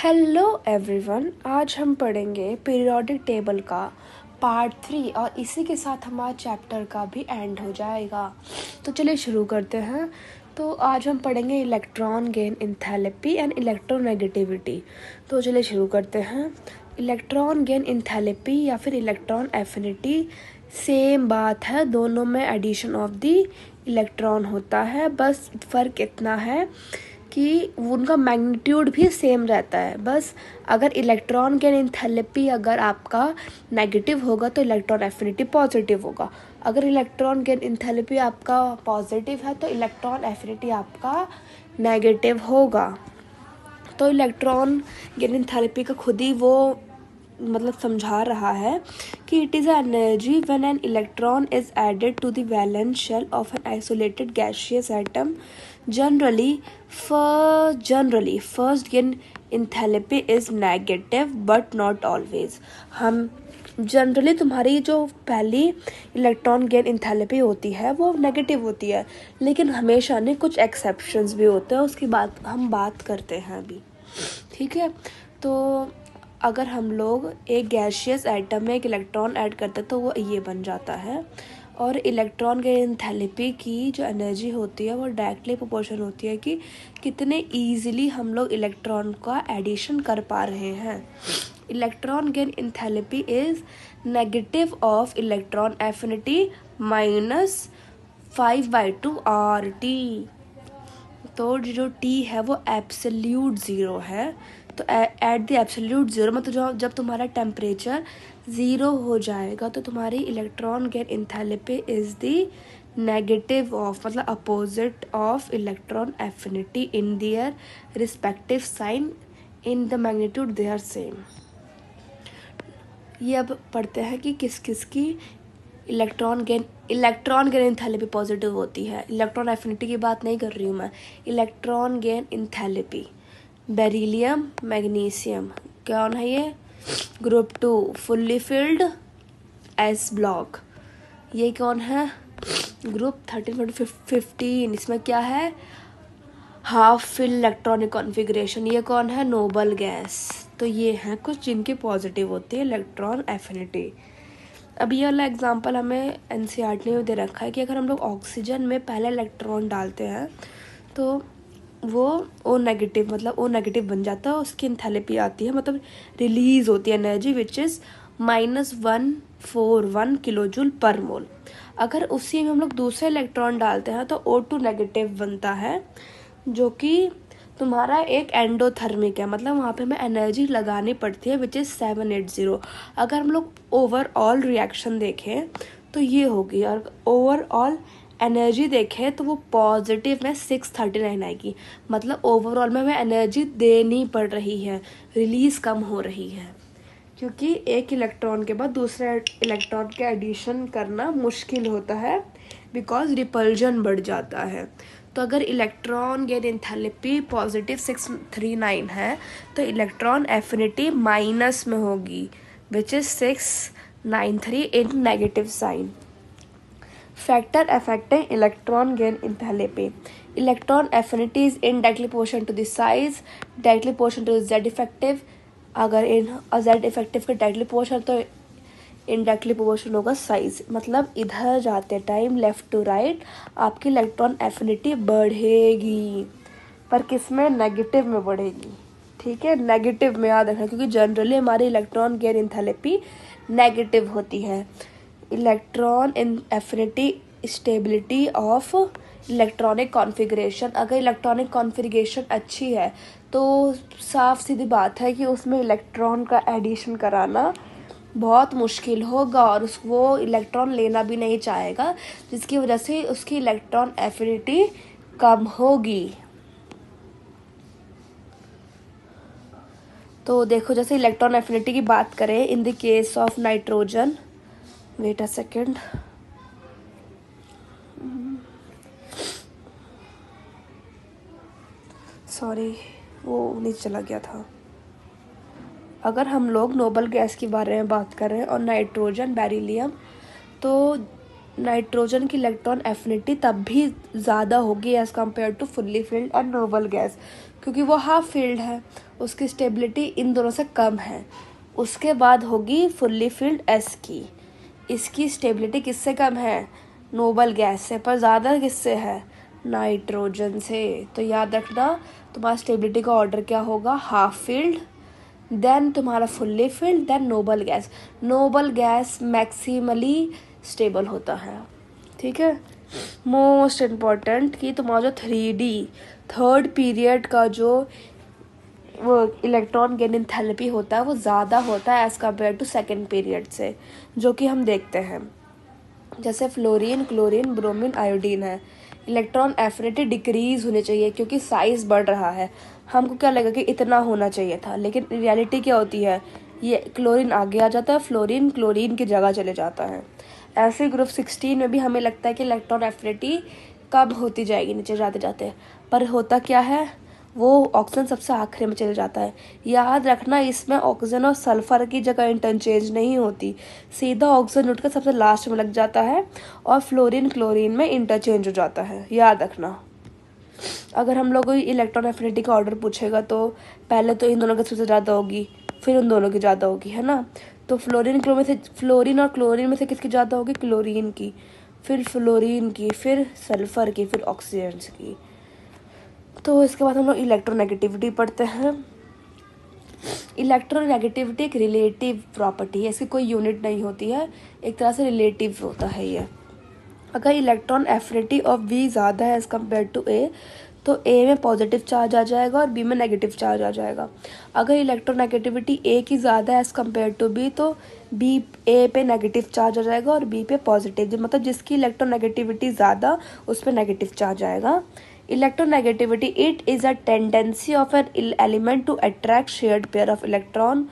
Hello everyone, आज हम पढ़ेंगे पीरियोडिक टेबल का पार्ट 3 और इसी के साथ हमारा चैप्टर का भी एंड हो जाएगा। तो चलिए शुरू करते हैं। तो आज हम पढ़ेंगे electron gain enthalpy and electronegativity. तो चलिए शुरू करते हैं। इलेक्ट्रॉन गेन इंथैलेपी या फिर इलेक्ट्रॉन एफिनिटी सेम बात है, दोनों में एडिशन ऑफ द इलेक्ट्रॉन होता है। बस फ़र्क इतना है कि उनका मैग्नीट्यूड भी सेम रहता है। बस अगर इलेक्ट्रॉन गेन इंथैलेपी अगर आपका नेगेटिव होगा तो इलेक्ट्रॉन एफिनिटी पॉजिटिव होगा। अगर इलेक्ट्रॉन गेन इंथैलेपी आपका पॉजिटिव है तो इलेक्ट्रॉन एफिनिटी आपका नेगेटिव होगा। तो इलेक्ट्रॉन गेन इंथैलेपी का खुद ही वो मतलब समझा रहा है कि it is energy when an electron is added to the valence shell of an isolated gaseous atom. Generally first gain enthalpy is negative but not always. हम जनरली तुम्हारी जो पहली इलेक्ट्रॉन गेन इंथैलेपी होती है वो नेगेटिव होती है, लेकिन हमेशा नहीं, कुछ एक्सेप्शंस भी होते हैं, उसकी हम बात करते हैं अभी। ठीक है, तो अगर हम लोग एक गैसियस एटम में एक इलेक्ट्रॉन ऐड करते हैं तो वो ये बन जाता है। और इलेक्ट्रॉन के इंथैलेपी की जो एनर्जी होती है वो डायरेक्टली प्रोपोर्शनल होती है कि कितने ईजिली हम लोग इलेक्ट्रॉन का एडिशन कर पा रहे हैं। Electron gain enthalpy is negative of electron affinity minus 5/2 RT। तो जो T है वो एब्सोल्यूट ज़ीरो है। तो एट द एब्सोल्यूट ज़ीरो मतलब जब तुम्हारा टेम्परेचर ज़ीरो हो जाएगा तो तुम्हारी electron gain enthalpy is the negative of मतलब opposite of electron affinity in their respective sign in the magnitude they are same. ये अब पढ़ते हैं कि किस किस की इलेक्ट्रॉन गेन इंथैलेपी पॉजिटिव होती है। इलेक्ट्रॉन एफिनिटी की बात नहीं कर रही हूँ मैं, electron gain enthalpy. Beryllium, magnesium, कौन है ये? Group 2 fully filled s block. ये कौन है? ग्रुप 13-15। इसमें क्या है? Half fill electronic configuration. ये कौन है? Noble gas. तो ये हैं कुछ जिनकी पॉजिटिव होती है इलेक्ट्रॉन एफिनिटी। अब ये वाला एग्जांपल हमें एनसीईआरटी ने दे रखा है कि अगर हम लोग ऑक्सीजन में पहले इलेक्ट्रॉन डालते हैं तो वो ओ नेगेटिव बन जाता है, उसकी इंथैलेपी आती है मतलब रिलीज होती है एनर्जी विच इज़ -141 किलोजूल पर मोल। अगर उसी में हम लोग दूसरे इलेक्ट्रॉन डालते हैं तो O2 नेगेटिव बनता है, जो कि तुम्हारा एक एंडोथर्मिक है, मतलब वहाँ पे हमें एनर्जी लगानी पड़ती है विच इज़ 780। अगर हम लोग ओवरऑल रिएक्शन देखें तो ये होगी, और ओवरऑल एनर्जी देखें तो वो पॉजिटिव में 639 आएगी। मतलब ओवरऑल में हमें एनर्जी देनी पड़ रही है, रिलीज़ कम हो रही है, क्योंकि एक इलेक्ट्रॉन के बाद दूसरे इलेक्ट्रॉन के एडिशन करना मुश्किल होता है बिकॉज रिपल्जन बढ़ जाता है। तो अगर इलेक्ट्रॉन गेन इंथैलेपी पॉजिटिव 639 है तो इलेक्ट्रॉन एफिनिटी माइनस में होगी which is 693 in negative sign. Factor affecting electron gain enthalpy. Electron affinity is indirectly proportional to the size, directly proportional to Z effective. अगर इन जेड इफेक्टिव का directly proportional तो indirectly proportional होगा size. मतलब इधर जाते टाइम लेफ्ट टू राइट आपकी electron affinity बढ़ेगी, पर किस में? नेगेटिव में बढ़ेगी। ठीक है, नेगेटिव में याद रखना, क्योंकि जनरली हमारी इलेक्ट्रॉन गेन इंथैलेपी नेगेटिव होती है। Electron in affinity stability of electronic configuration. अगर इलेक्ट्रॉनिक कॉन्फ़िगरेशन अच्छी है तो साफ सीधी बात है कि उसमें इलेक्ट्रॉन का एडिशन कराना बहुत मुश्किल होगा और वो इलेक्ट्रॉन लेना भी नहीं चाहेगा, जिसकी वजह से उसकी इलेक्ट्रॉन एफिनिटी कम होगी। तो देखो, जैसे इलेक्ट्रॉन एफिनिटी की बात करें in the case of nitrogen, wait a second, sorry वो नीचे चला गया था। अगर हम लोग नोबल गैस के बारे में बात कर रहे हैं और नाइट्रोजन, बेरिलियम, तो नाइट्रोजन की इलेक्ट्रॉन एफिनिटी तब भी ज़्यादा होगी as compared to fully filled and noble gas. क्योंकि वो हाफ फील्ड है, उसकी स्टेबिलिटी इन दोनों से कम है। उसके बाद होगी फुल्ली फील्ड एस की, इसकी स्टेबिलिटी किससे कम है? नोबल गैस से, पर ज़्यादा किससे है? नाइट्रोजन से। तो याद रखना तुम्हारा स्टेबिलिटी का ऑर्डर क्या होगा? हाफ फील्ड, देन तुम्हारा fully filled, then noble gas. Noble gas maximally stable होता है, ठीक है। मोस्ट इम्पॉर्टेंट कि तुम्हारा जो 3D थर्ड पीरियड का जो वो इलेक्ट्रॉन गेन एंथैल्पी होता है वो ज़्यादा होता है as compared to second period से, जो कि हम देखते हैं। जैसे फ्लोरीन, क्लोरीन, ब्रोमीन, आयोडीन है, इलेक्ट्रॉन एफिनिटी डिक्रीज होनी चाहिए क्योंकि साइज़ बढ़ रहा है। हमको क्या लगा कि इतना होना चाहिए था, लेकिन रियलिटी क्या होती है, ये क्लोरीन आगे आ जाता है, फ्लोरीन क्लोरीन की जगह चले जाता है। ऐसे ग्रुप 16 में भी हमें लगता है कि इलेक्ट्रॉन एफिनिटी कब होती जाएगी नीचे जाते जाते, पर होता क्या है, वो ऑक्सीजन सबसे आखिरी में चले जाता है। याद रखना इसमें ऑक्सीजन और सल्फर की जगह इंटरचेंज नहीं होती, सीधा ऑक्सीजन उठकर सबसे लास्ट में लग जाता है और फ्लोरीन क्लोरीन में इंटरचेंज हो जाता है। याद रखना अगर हम लोग को इलेक्ट्रॉन एफिनिटी का ऑर्डर पूछेगा तो पहले तो इन दोनों की सबसे ज़्यादा होगी, फिर उन दोनों की ज़्यादा होगी, है ना। तो फ्लोरीन और क्लोरीन में से किसकी ज़्यादा होगी? क्लोरीन की, फिर फ्लोरीन की, फिर सल्फर की, फिर ऑक्सीजन की। तो इसके बाद हम लोग इलेक्ट्रोनेगेटिविटी पढ़ते हैं। इलेक्ट्रोनेगेटिविटी एक रिलेटिव प्रॉपर्टी है, इसकी कोई यूनिट नहीं होती है, एक तरह से रिलेटिव होता है ये। अगर इलेक्ट्रॉन एफिनिटी ऑफ बी ज़्यादा है एज़ कम्पेयर टू ए, तो ए में पॉजिटिव चार्ज आ जाएगा और बी में नेगेटिव चार्ज आ जाएगा। अगर इलेक्ट्रोनेगेटिविटी ए की ज़्यादा है एज़ कम्पेयर टू बी, तो बी ए पे नेगेटिव चार्ज आ जाएगा और बी पे पॉजिटिव, मतलब जिसकी इलेक्ट्रोनेगेटिविटी ज़्यादा उस पर नेगेटिव चार्ज आएगा। Electronegativity it is a tendency of an element to attract shared pair of electron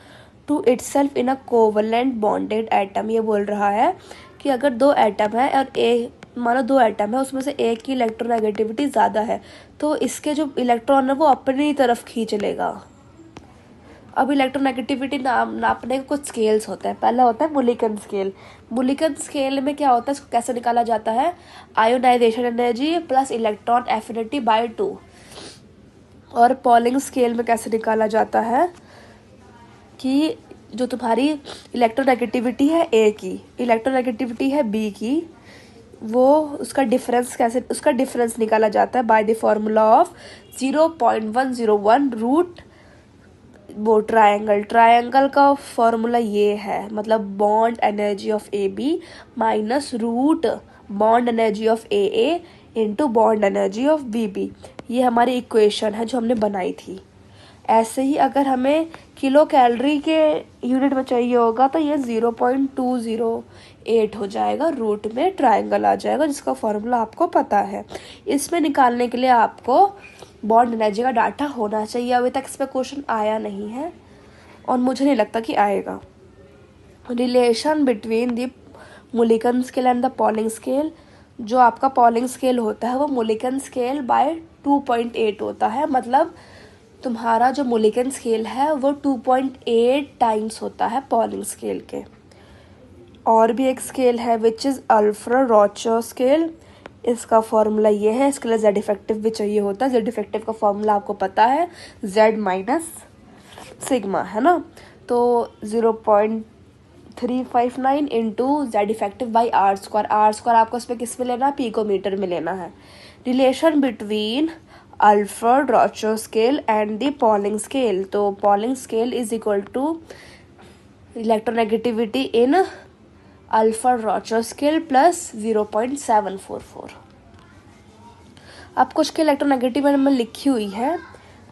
to itself in a covalent bonded atom. ये बोल रहा है कि अगर दो एटम है और ए, मानो दो एटम है, उसमें से एक की इलेक्ट्रोनेगेटिविटी ज़्यादा है तो इसके जो इलेक्ट्रॉन है वो अपनी तरफ खींच लेगा। अब इलेक्ट्रोनेगेटिविटी नापने के कुछ स्केल्स होते हैं। पहला होता है मुलिकन स्केल। मुलिकन स्केल में क्या होता है, इसको कैसे निकाला जाता है? Ionization energy plus electron affinity by 2। और पॉलिंग स्केल में कैसे निकाला जाता है कि जो तुम्हारी इलेक्ट्रोनेगेटिविटी है ए की, इलेक्ट्रोनेगेटिविटी है बी की, वो उसका डिफरेंस निकाला जाता है by the formula of 0.101 root वो ट्रायंगल का फॉर्मूला ये है, मतलब bond energy of A B minus root bond energy of A A into bond energy of B B. ये हमारी इक्वेशन है जो हमने बनाई थी। ऐसे ही अगर हमें किलो कैलोरी के यूनिट में चाहिए होगा तो ये 0.208 हो जाएगा, रूट में ट्रायंगल आ जाएगा जिसका फॉर्मूला आपको पता है। इसमें निकालने के लिए आपको बॉन्ड एनर्जी का डाटा होना चाहिए। अभी तक इस पर क्वेश्चन आया नहीं है और मुझे नहीं लगता कि आएगा। Relation between the Mulliken scale and the Pauling scale. जो आपका पॉलिंग स्केल होता है वो मुलिकन स्केल बाय 2.8 होता है, मतलब तुम्हारा जो मुलिकन स्केल है वो 2.8 टाइम्स होता है पॉलिंग स्केल के। और भी एक स्केल है which is Alfred Rochow scale. इसका फॉर्मूला ये है, इसके लिए जेड इफेक्टिव भी चाहिए होता है। जेड इफेक्टिव का फॉर्मूला आपको पता है, जेड माइनस सिग्मा, है ना। तो 0.359 into Z effective by R square. R square आपको इस पर किस में लेना है? पिकोमीटर में लेना है। Relation between Alfred Rochow scale and the Pauling scale. तो Pauling scale is equal to electronegativity in Alfred Rochow scale plus 0.744। अब कुछ के इलेक्ट्रोनेगेटिव में लिखी हुई है,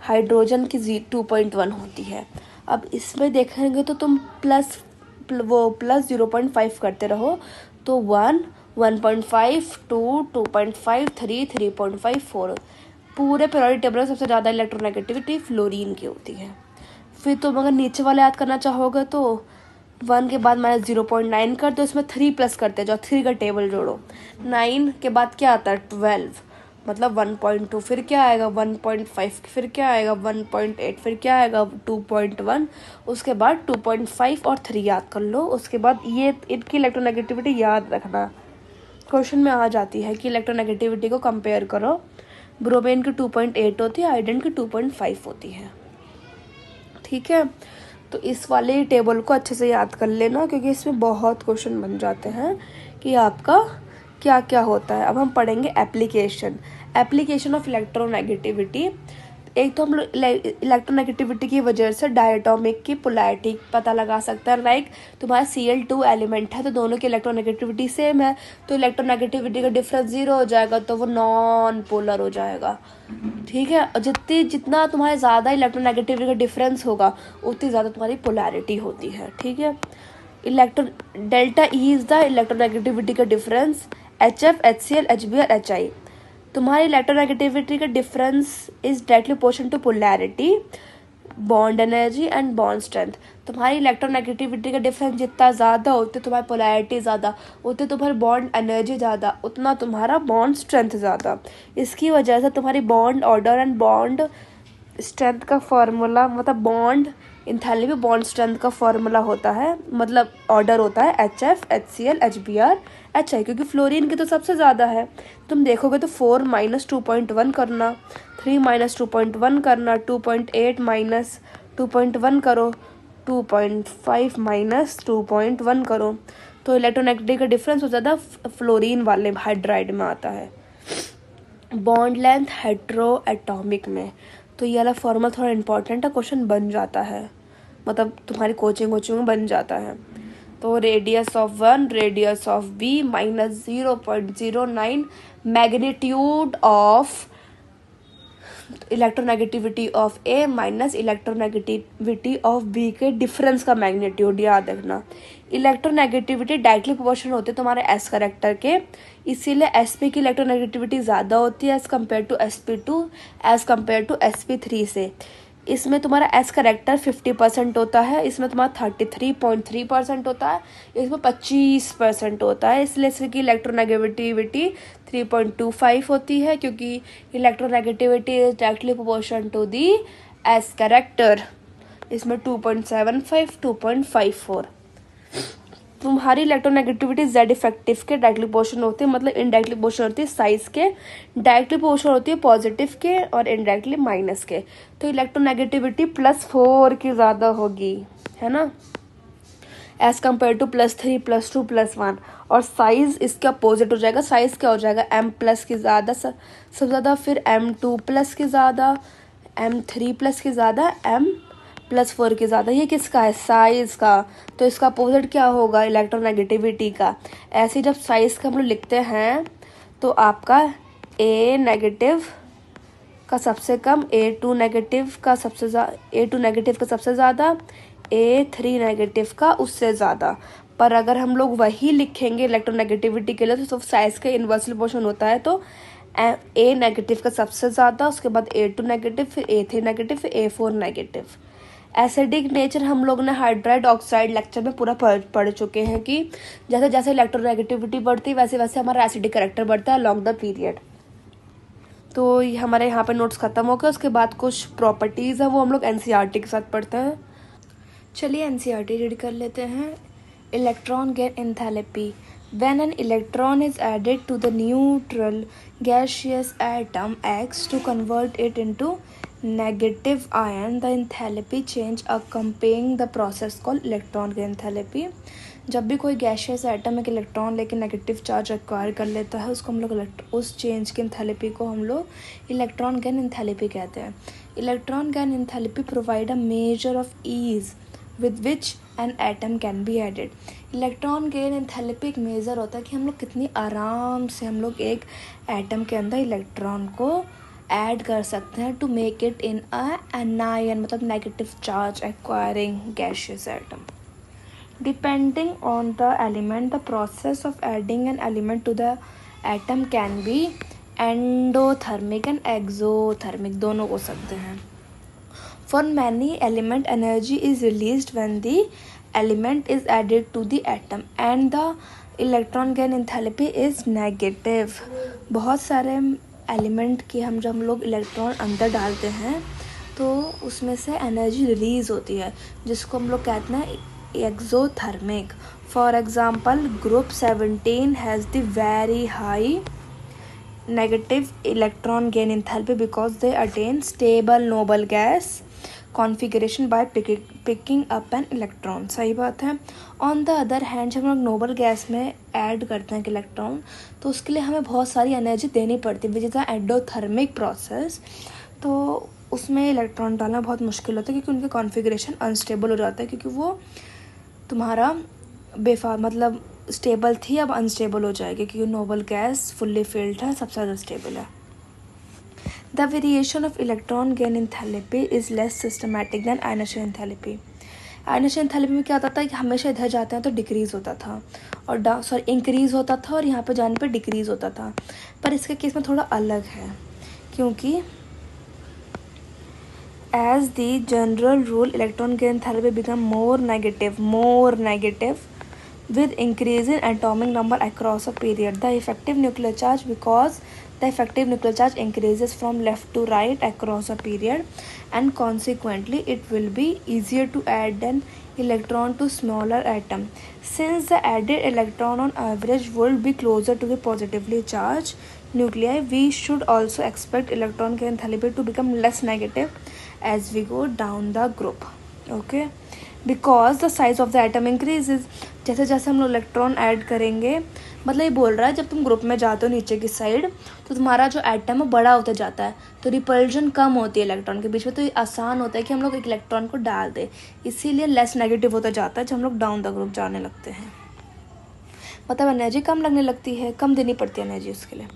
हाइड्रोजन की 2.1 होती है। अब इसमें देखेंगे तो तुम प्लस 0.5 करते रहो, तो 1, 1.5, 2, 2.5, 3, 3.5, 4। पूरे पीरियोडिक टेबल में सबसे ज़्यादा इलेक्ट्रोनेगेटिविटी फ्लोरीन की होती है। फिर तुम अगर नीचे वाले याद करना चाहोगे तो 1 के बाद -0.9 कर दो, इसमें 3 प्लस करते जाओ, 3 का टेबल जोड़ो। 9 के बाद क्या आता है? 12, मतलब 1.2, फिर क्या आएगा? 1.5, फिर क्या आएगा? 1.8, फिर क्या आएगा? 2.1, उसके बाद 2.5 और 3 याद कर लो। उसके बाद ये इनकी इलेक्ट्रोनेगेटिविटी याद रखना, क्वेश्चन में आ जाती है कि इलेक्ट्रोनेगेटिविटी को कंपेयर करो। ब्रोमीन की 2.8 होती है, आयोडीन की 2.5 होती है। ठीक है, तो इस वाले टेबल को अच्छे से याद कर लेना, क्योंकि इसमें बहुत क्वेश्चन बन जाते हैं कि आपका क्या क्या होता है। अब हम पढ़ेंगे एप्लीकेशन ऑफ इलेक्ट्रोनेगेटिविटी। एक तो हम लोग इलेक्ट्रोनेगेटिविटी की वजह से डायटोमिक की पोलैरिटी पता लगा सकते हैं। लाइक तुम्हारा Cl2 एलिमेंट है तो दोनों की इलेक्ट्रोनेगेटिविटी सेम है, तो इलेक्ट्रोनेगेटिविटी का डिफरेंस 0 हो जाएगा, तो वो नॉन पोलर हो जाएगा। ठीक है, और जितना तुम्हारे ज़्यादा इलेक्ट्रोनेगेटिविटी का डिफरेंस होगा उतनी ज़्यादा तुम्हारी पोलैरिटी होती है। ठीक है, delta E is the electronegativity का difference, HF, HCl, HBr, HI। तुम्हारी इलेक्ट्रोनेगेटिविटी का difference is directly proportional to polarity, bond energy and bond strength. तुम्हारी इलेक्ट्रोनेगेटिविटी का डिफरेंस जितना ज़्यादा उतनी तुम्हारी पोलैरिटी ज़्यादा, उतनी तुम्हारी बॉन्ड एनर्जी ज़्यादा, उतना तुम्हारा बॉन्ड स्ट्रेंथ ज़्यादा। इसकी वजह से तुम्हारी bond order and bond strength का फॉर्मूला, मतलब बॉन्ड इंथैल्पी बॉन्ड स्ट्रेंथ का फॉर्मूला होता है, मतलब ऑर्डर होता है HF, HCl, HBr, HI, क्योंकि फ्लोरीन की तो सबसे ज़्यादा है। तुम देखोगे तो 4 - 2.1 करना, 3 - 2.1 करना, 2.8 - 2.1 करो, 2.5 - 2.1 करो, तो इलेक्ट्रोनेगेटिविटी का डिफरेंस हो ज़्यादा फ्लोरीन वाले हाइड्राइड में आता है। बॉन्ड लेंथ हेट्रो एटॉमिक में, तो ये वाला फॉर्मूला थोड़ा इंपॉर्टेंट है, क्वेश्चन बन जाता है, मतलब तुम्हारी कोचिंग में बन जाता है। तो radius of 1, radius of B -0.09, magnitude of electronegativity of A minus electronegativity of B के डिफरेंस का मैग्नीट्यूड याद रखना। इलेक्ट्रोनेगेटिविटी डायरेक्टली प्रोपोर्शनल होती है तुम्हारे S करेक्टर के, इसीलिए Sp की इलेक्ट्रोनेगेटिविटी ज़्यादा होती है as compared to Sp2, as compared to Sp3 से। इसमें तुम्हारा S करेक्टर 50% होता है, इसमें तुम्हारा 33.3% होता है, इसमें 25% होता है, इसलिए इसकी इलेक्ट्रोनेगेटिविटी 3.25 होती है, क्योंकि electronegativity is directly proportional to the S character. इसमें 2.75, 2.54। तुम्हारी इलेक्ट्रोनेगेटिविटी Z इफेक्टिव के डायरेक्टली प्रोपोर्शनल होती है, मतलब इनडायरेक्टली प्रोपोर्शनल होती है साइज के, डायरेक्टली प्रोपोर्शनल होती है पॉजिटिव के और इनडायरेक्टली माइनस के। तो इलेक्ट्रोनेगेटिविटी +4 की ज़्यादा होगी, है ना, एज कम्पेयर टू +3, +2, +1। और साइज इसके अपोजिट हो जाएगा, साइज क्या हो जाएगा, M+ की ज़्यादा सबसे ज़्यादा, फिर M2+ की ज़्यादा, M3+ की ज़्यादा, M+4 की ज़्यादा। ये किसका है, साइज का, तो इसका अपोजिट क्या होगा, इलेक्ट्रोनेगेटिविटी का। ऐसे जब साइज का हम लोग लिखते हैं तो आपका A नेगेटिव का सबसे कम, A2 नेगेटिव का सबसे ज़्यादा, A3 नेगेटिव का उससे ज़्यादा। पर अगर हम लोग वही लिखेंगे इलेक्ट्रोनेगेटिविटी के लिए तो साइज का इन्वर्सली प्रोपोर्शनल होता है, तो A नेगेटिव का सबसे ज़्यादा, उसके बाद A2 नेगेटिव, फिर A3 नेगेटिव, फिर A4 नेगेटिव। एसिडिक नेचर हम लोग ने हाइड्राइड ऑक्साइड लेक्चर में पूरा पढ़ चुके हैं कि जैसे जैसे इलेक्ट्रोनेगेटिविटी बढ़ती है वैसे वैसे हमारा एसिडिक करेक्टर बढ़ता है अलॉन्ग द पीरियड। तो ये हमारे यहाँ पे नोट्स खत्म हो गए। उसके बाद कुछ प्रॉपर्टीज़ है वो हम लोग NCERT के साथ पढ़ते हैं। चलिए NCERT रीड कर लेते हैं। Electron gain enthalpy, when an electron is added to the neutral gaseous atom X to convert it into negative ion, the enthalpy change accompanying the process called electron gain enthalpy। जब भी कोई gaseous atom एक electron लेके negative charge acquire कर लेता है उसको हम लोग उस चेंज की एंथैल्पी को हम लोग इलेक्ट्रॉन गेन एंथैल्पी कहते हैं। Electron gain enthalpy provide a measure of ease with which an atom can be added. Electron gain enthalpy एक मेज़र होता है कि हम लोग कितनी आराम से हम लोग एक एटम के अंदर इलेक्ट्रॉन को ऐड कर सकते हैं to make it in a anion, मतलब negative charge acquiring gaseous atom. Depending on the element the process of adding an element to the atom can be endothermic and exothermic, दोनों हो सकते हैं। For many element energy is released when the element is added to the atom and the electron gain enthalpy is negative। बहुत सारे element की जब हम लोग इलेक्ट्रॉन अंदर डालते हैं तो उसमें से एनर्जी रिलीज़ होती है जिसको हम लोग कहते हैं exothermic. For example group 17 has the very high negative electron gain enthalpy because they attain stable noble gas configuration by picking up an electron. सही बात है. On the other hand जब हम लोग नोबल गैस में ऐड करते हैं electron तो उसके लिए हमें बहुत सारी एनर्जी देनी पड़ती है which is a endothermic process. तो उसमें इलेक्ट्रॉन डालना बहुत मुश्किल होता है क्योंकि उनका कॉन्फ़िगरेशन अनस्टेबल हो जाता है क्योंकि वो तुम्हारा मतलब स्टेबल थी अब अनस्टेबल हो जाएगी क्योंकि नोबल गैस फुल्ली फिल्ड है, सबसे ज़्यादा स्टेबल है. The variation of electron gain enthalpy is less systematic than ionization enthalpy. Ionization enthalpy में क्या होता था कि हमेशा इधर जाते हैं तो डिक्रीज़ होता था और इंक्रीज़ होता था और यहाँ पे जाने पे डिक्रीज़ होता था. पर इसके केस में थोड़ा अलग है क्योंकि as the general rule electron gain enthalpy become more negative with increase in atomic number across a period. The effective nuclear charge increases from left to right across a period and consequently it will be easier to add an electron to smaller atom. Since the added electron on average will be closer to the positively charged nuclei, we should also expect electron gain enthalpy to become less negative as we go down the group. Okay, because the size of the atom increases. जैसे जैसे हम लोग electron add करेंगे मतलब ये बोल रहा है जब तुम ग्रुप में जाते हो नीचे की साइड तो तुम्हारा जो एटम है बड़ा होता जाता है तो रिपल्जन कम होती है इलेक्ट्रॉन के बीच में. तो ये आसान होता है कि हम लोग एक इलेक्ट्रॉन को डाल दें, इसीलिए लेस नेगेटिव होता जाता है जब हम लोग डाउन द ग्रुप जाने लगते हैं. मतलब एनर्जी कम लगने लगती है, कम देनी पड़ती है एनर्जी उसके लिए.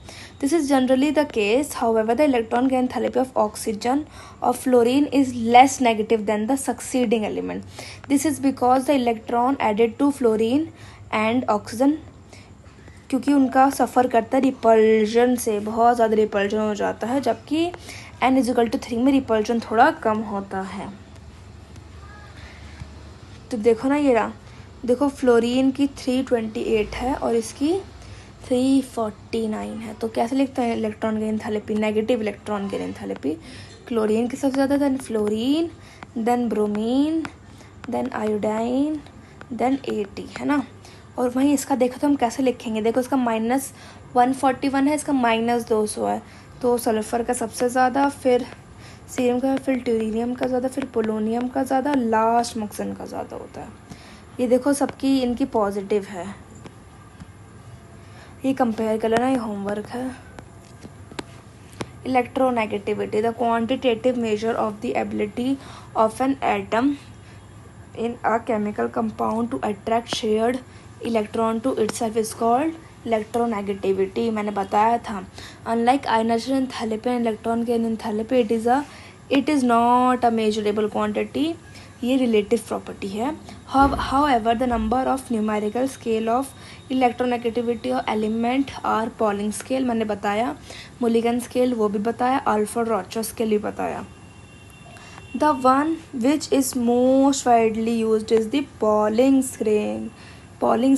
This is generally the case. However the electron gain enthalpy of oxygen और fluorine is less negative than the succeeding element. This is because the electron added to fluorine and oxygen क्योंकि उनका सफ़र करता है repulsion से, बहुत ज़्यादा repulsion हो जाता है जबकि n=3 में रिपल्जन थोड़ा कम होता है. तो देखो ना ये रहा, देखो फ्लोरीन की 328 है और इसकी 349 है. तो कैसे लिखते हैं electron gain enthalpy? Negative electron gain enthalpy. Chlorine की सबसे ज़्यादा, then fluorine, then bromine, then iodine, then 80 है ना. और वहीं इसका देखो तो हम कैसे लिखेंगे. देखो इसका -141 है, इसका -200 है. तो सल्फ़र का सबसे ज़्यादा, फिर सीरियम का, फिर ट्यूरिनियम का ज़्यादा, फिर पोलोनियम का ज़्यादा, लास्ट मक्सन का ज़्यादा होता है. ये देखो सबकी इनकी पॉजिटिव है. ये कंपेयर कर लेना, ये होमवर्क है. Electronegativity, the quantitative measure of the ability of an atom in a chemical compound to attract shared electron to itself is called electronegativity. मैंने बताया था. Unlike ionization enthalpy and electron gain enthalpy, it is not a measurable quantity. ये relative property है. However, the number of numerical scale of electronegativity of element are Pauling scale मैंने बताया, Mulligan scale वो भी बताया, Alford-Rochet scale भी बताया. The one which is most widely used is the Pauling scale. Pauling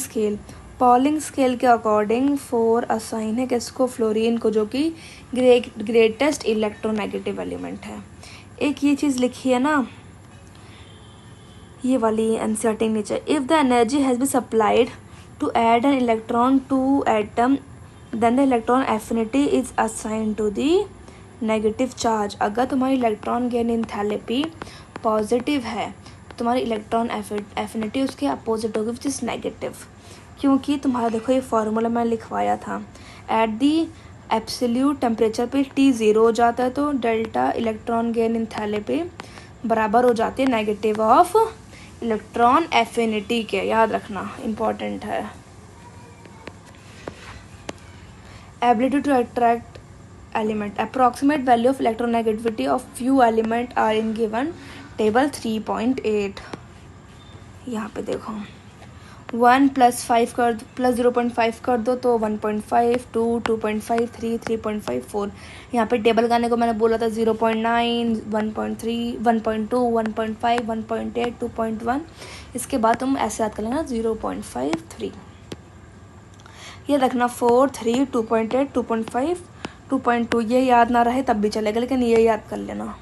scale के according 4 assign है किसको? फ्लोरीन को, जो कि ग्रेटेस्ट इलेक्ट्रोनेगेटिव एलिमेंट है. एक ये चीज़ लिखी है ना, ये वाली एनसीईआरटी नीचे. If the energy has be supplied to add an electron to atom then the electron affinity is assign to the negative charge. अगर तुम्हारी इलेक्ट्रॉन गेन एंथैल्पी पॉजिटिव है तुम्हारी इलेक्ट्रॉन एफिनिटी उसके अपोजिट होगी विच इज़ नेगेटिव. क्योंकि तुम्हारा देखो ये फार्मूला मैं लिखवाया था. एट दी एब्सोल्यूट टेम्परेचर पे T 0 हो जाता है तो डेल्टा इलेक्ट्रॉन गेन एंथैल्पी बराबर हो जाती है नेगेटिव ऑफ इलेक्ट्रॉन एफिनिटी के. याद रखना, इम्पॉर्टेंट है. Ability to attract element, approximate value of electronegativity of few element are in given table 3.8. यहाँ पे देखो 1 + 5 कर प्लस 0.5 कर दो तो 1.5, 2, 2.5, 3, 3.5, 4. यहाँ पे टेबल लगाने को मैंने बोला था 0.9, 1.3, 1.2, 1.5, 1.8, 2.1. इसके बाद तुम ऐसे याद कर लेना 0.5, 3. ये रखना 4, 3, 2.8, 2.5, 2.2. ये याद ना रहे तब भी चलेगा लेकिन ये याद कर लेना.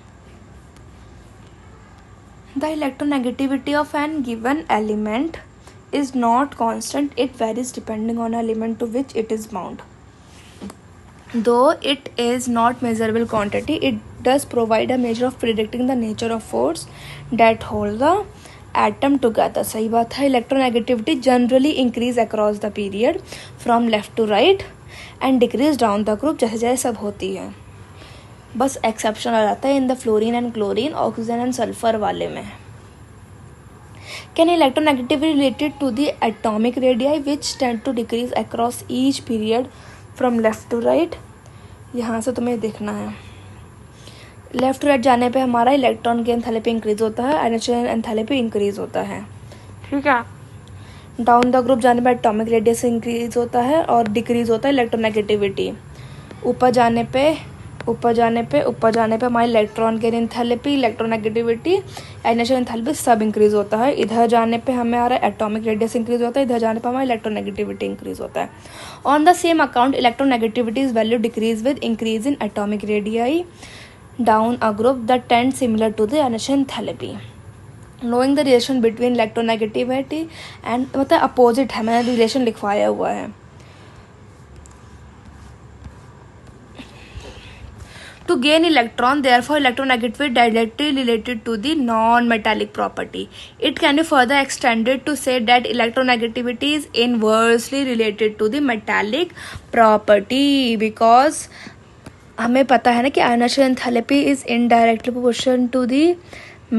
The electronegativity of an given element is not constant, it varies depending on element to which it is bound. Though it is not measurable quantity, it does provide a measure of predicting the nature of force that hold the atom together. सही बात है. Electronegativity generally increase across the period from left to right and decrease down the group जैसे जैसे सब होती है. बस exception आ जाता है in the fluorine and chlorine, oxygen and sulphur वाले में. Can electronegativity related to the atomic radii which tend to decrease across each period from left to right. यहाँ से तुम्हें देखना है. लेफ्ट टू राइट जाने पे हमारा इलेक्ट्रॉन की एंथैल्पी इंक्रीज होता है, आयनोस्फीयर एंथैल्पी इंक्रीज होता है. ठीक है. डाउन द ग्रुप जाने पे एटॉमिक रेडियस इंक्रीज होता है और डिक्रीज होता है इलेक्ट्रोनेगेटिविटी. ऊपर जाने पे हमारे इलेक्ट्रॉन के एंथैल्पी, इलेक्ट्रोनेगेटिविटी, आयनोस्फीयर एंथैल्पी सब इंक्रीज होता है. इधर जाने पे हमारा एटॉमिक रेडियस इंक्रीज होता है, इधर जाने पे हमारा इलेक्ट्रोनेगेटिविटी इंक्रीज होता है. On the same account electronegativity is value decrease with increase in atomic radii down a group that tend similar to the ionosphere enthalpy. Knowing the relation between electronegativity and मतलब opposite है, मैंने relation लिखवाया हुआ है. To gain electron, therefore electronegativity directly related to the non-metallic property. It can be further extended to say that electronegativity is inversely related to the metallic property because हमें पता है ना कि ionosphere enthalpy is indirectly proportional to the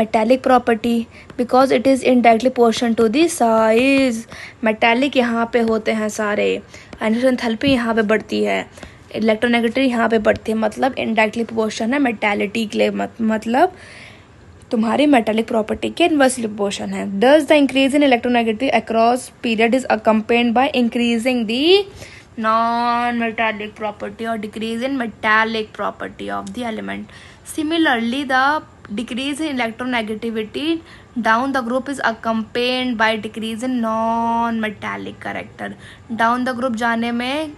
metallic property because it is indirectly proportional to the size. metallic यहाँ पे होते हैं सारे, आयनोस्फीयर एंथैल्पी यहाँ पे बढ़ती है, इलेक्ट्रोनेगेटिविटी यहाँ पे बढ़ती है. मतलब इनडायरेक्टली प्रोपोर्शन है मेटालिटी के लिए, मतलब तुम्हारी मेटालिक प्रॉपर्टी के इनवर्सली प्रोपोर्शन है. Does the increase in electronegativity across period is accompanied by increasing the non metallic property और decrease in metallic property of the element. Similarly the decrease in electronegativity down the group is accompanied by decrease in non-metallic character. down the group जाने में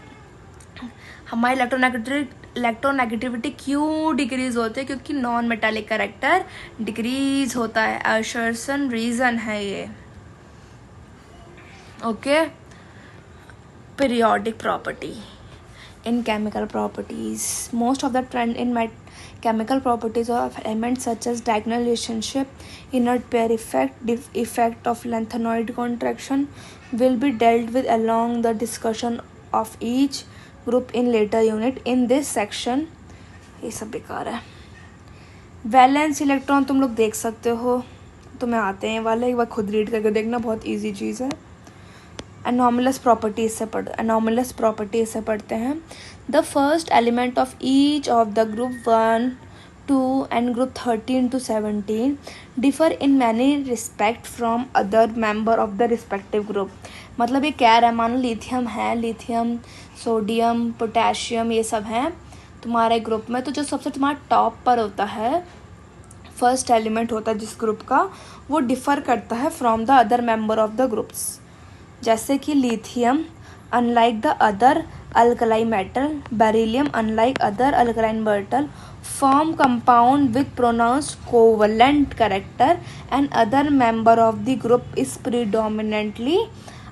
हमारी electronegativity क्यों decrease होती है? क्योंकि non metallic character decrease होता है. Assertion reason है ये. Okay. Periodic property in chemical properties. Most of the trend in chemical properties of elements such as diagonal relationship, inert pair effect, effect of lanthanoid contraction will be dealt with along the discussion of each group in later unit. In this section ये सब बेकार है. Valence electron तुम लोग देख सकते हो, तुम्हें आते हैं वाले, एक बार खुद रीड करके देखना, बहुत इजी चीज़ है. एनॉमलस प्रॉपर्टी से पढ़ते हैं. The first element of each of the group 1, 2 and group 13 to 17 differ in many respect from other member of the respective group. मतलब ये कह रहा है, मानो लिथियम है, लिथियम, सोडियम, पोटेशियम, ये सब हैं तुम्हारे ग्रुप में, तो जो सबसे तुम्हारा टॉप पर होता है, फर्स्ट एलिमेंट होता है जिस ग्रुप का, वो डिफ़र करता है from the other member of the groups. जैसे कि lithium unlike the other alkali metal, beryllium unlike other alkaline metal form compound with pronounced covalent character and other member of the group is predominantly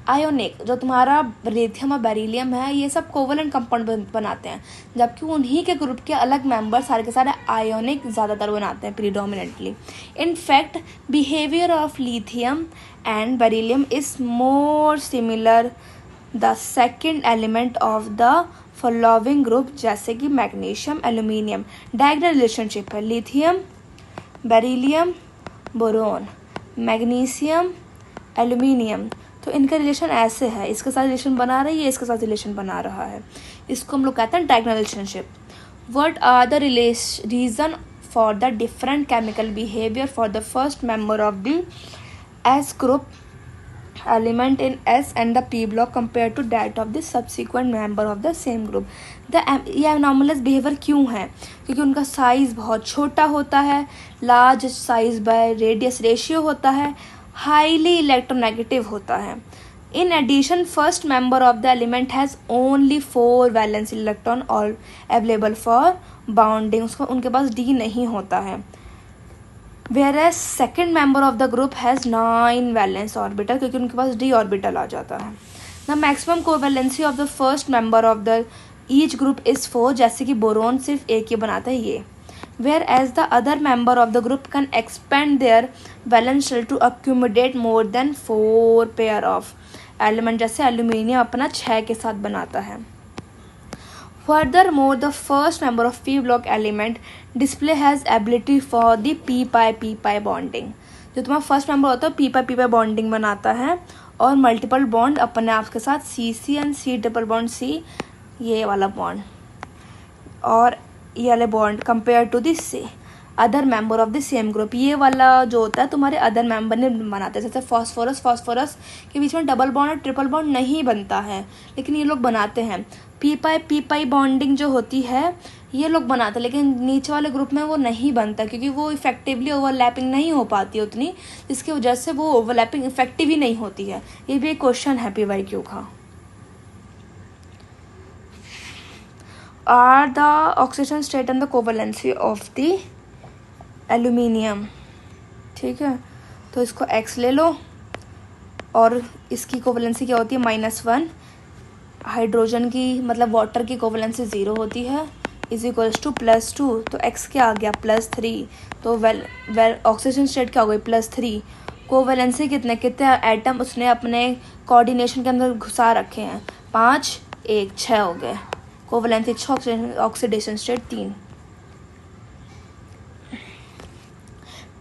ionic. जो तुम्हारा lithium और beryllium है, ये सब covalent compound बनाते हैं, जबकि उन्हीं के ग्रुप के अलग मेंबर सारे के सारे आयोनिक ज़्यादातर बनाते हैं predominantly. In fact behaviour of lithium and beryllium is more similar the second element of the following group जैसे कि मैग्नीशियम, एल्यूमिनियम. डायगोनल रिलेशनशिप है lithium, beryllium, boron, magnesium, aluminium. तो इनका रिलेशन ऐसे है, इसके साथ रिलेशन बना रही है, इसके साथ रिलेशन बना रहा है. इसको हम लोग कहते हैं diagonal relationship. What are the reason for the different chemical behaviour for the first member of the S group element in S and the P block compared to that of the subsequent member of the same group. ये anomalous behavior क्यों है? क्योंकि उनका size बहुत छोटा होता है, large size by radius ratio होता है, हाईली इलेक्ट्रोनेगेटिव होता है. In addition, first member of the element has only 4 valence electron all available for bonding. उसको उनके पास D नहीं होता है. Whereas second member of the group has 9 valence orbital, क्योंकि उनके पास d orbital आ जाता है. The maximum covalency of the first member of the each group is 4, जैसे कि बोरोन सिर्फ एक ही बनाता है ये. Whereas the other member of the group can expand their valence shell to accumulate more than 4 pair of element, जैसे aluminium अपना 6 के साथ बनाता है. Furthermore, the first member of p block element display has ability for the p-pi bonding. जो तुम्हारा first member होता है p-pi बॉन्डिंग बनाता है और मल्टीपल बॉन्ड अपने आप के साथ C and C double bond C, ये वाला बॉन्ड और ये वाले bond compare to this other member of the same group. ये वाला जो होता है तुम्हारे अदर मेंबर ने बनाते हैं. जैसे फॉस्फोरस के बीच में डबल बॉन्ड और ट्रिपल बॉन्ड नहीं बनता है, लेकिन ये लोग बनाते हैं. p-pi बॉन्डिंग जो होती है ये लोग बनाते हैं, लेकिन नीचे वाले ग्रुप में वो नहीं बनता क्योंकि वो इफेक्टिवली ओवरलैपिंग नहीं हो पाती उतनी, जिसकी वजह से वो ओवरलैपिंग इफेक्टिव ही नहीं होती है. ये भी एक क्वेश्चन है PYQ का. Are the oxidation state and the covalency of the aluminium. ठीक है, तो इसको X ले लो और इसकी कोवैलेंसी क्या होती है -1. हाइड्रोजन की मतलब वाटर की कोवैलेंसी 0 होती है, इज इक्वल्स टू +2. तो X क्या आ गया +3. तो ऑक्सीजन स्टेट क्या हो गई +3. कोवैलेंसी कितने एटम उसने अपने कोऑर्डिनेशन के अंदर घुसा रखे हैं 5, 1, 6 हो गए. Covalency 6, oxidation state 3.